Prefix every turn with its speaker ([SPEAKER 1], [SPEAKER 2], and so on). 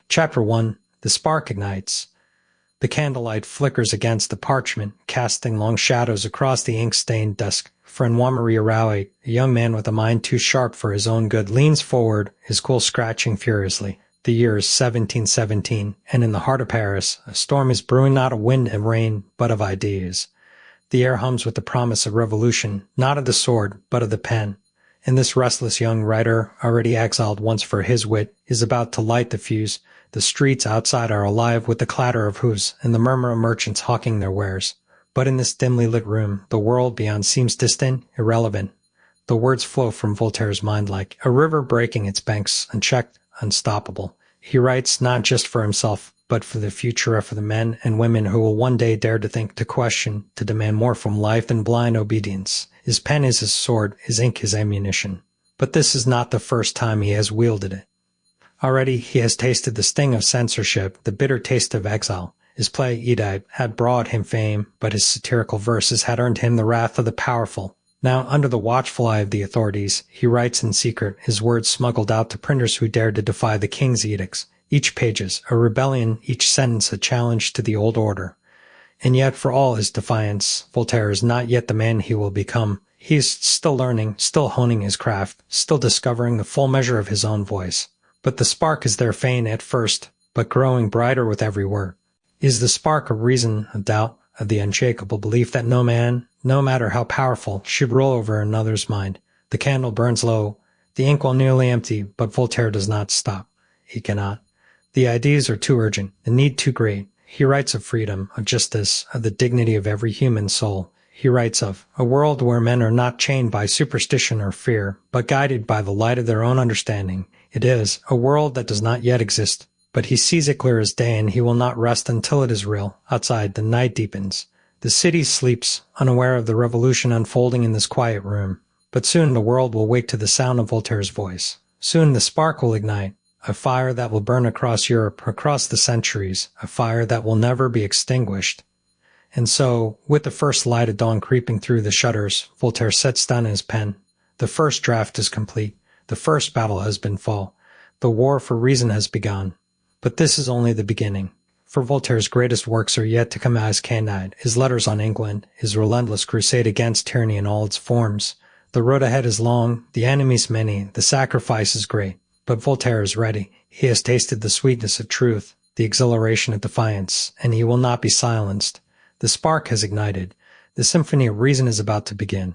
[SPEAKER 1] Chapter 1. The spark ignites. The candlelight flickers against the parchment, casting long shadows across the ink-stained desk. Franois Marie Rouet, a young man with a mind too sharp for his own good, leans forward, his quill scratching furiously. The year is 1717, and in the heart of Paris, a storm is brewing, not of wind and rain, but of ideas. The air hums with the promise of revolution, not of the sword, but of the pen. And this restless young writer, already exiled once for his wit, is about to light the fuse. The streets outside are alive with the clatter of hoofs and the murmur of merchants hawking their wares. But in this dimly lit room, the world beyond seems distant, irrelevant. The words flow from Voltaire's mind like a river breaking its banks, unchecked, unstoppable. He writes not just for himself, but for the future, for the men and women who will one day dare to think, to question, to demand more from life than blind obedience. His pen is his sword, his ink his ammunition. But this is not the first time he has wielded it. Already he has tasted the sting of censorship, the bitter taste of exile. His play, Oedipe, had brought him fame, but his satirical verses had earned him the wrath of the powerful. Now, under the watchful eye of the authorities, he writes in secret, his words smuggled out to printers who dared to defy the king's edicts. Each page is a rebellion, each sentence a challenge to the old order. And yet, for all his defiance, Voltaire is not yet the man he will become. He is still learning, still honing his craft, still discovering the full measure of his own voice. But the spark is there faint at first, but growing brighter with every word. Is the spark of reason, of doubt, of the unshakable belief that no man, no matter how powerful, should rule over another's mind. The candle burns low, the ink will nearly empty, but Voltaire does not stop. He cannot. The ideas are too urgent, the need too great. He writes of freedom, of justice, of the dignity of every human soul. He writes of a world where men are not chained by superstition or fear, but guided by the light of their own understanding. It is a world that does not yet exist, but he sees it clear as day, and he will not rest until it is real. Outside, the night deepens. The city sleeps, unaware of the revolution unfolding in this quiet room. But soon the world will wake to the sound of Voltaire's voice. Soon the spark will ignite, a fire that will burn across Europe, across the centuries, a fire that will never be extinguished. And so, with the first light of dawn creeping through the shutters, Voltaire sets down his pen. The first draft is complete. The first battle has been fought. The war for reason has begun. But this is only the beginning. For Voltaire's greatest works are yet to come as Candide, his letters on England, his relentless crusade against tyranny in all its forms. The road ahead is long, the enemies many, the sacrifice is great. But Voltaire is ready. He has tasted the sweetness of truth, the exhilaration of defiance, and he will not be silenced. The spark has ignited. The symphony of reason is about to begin.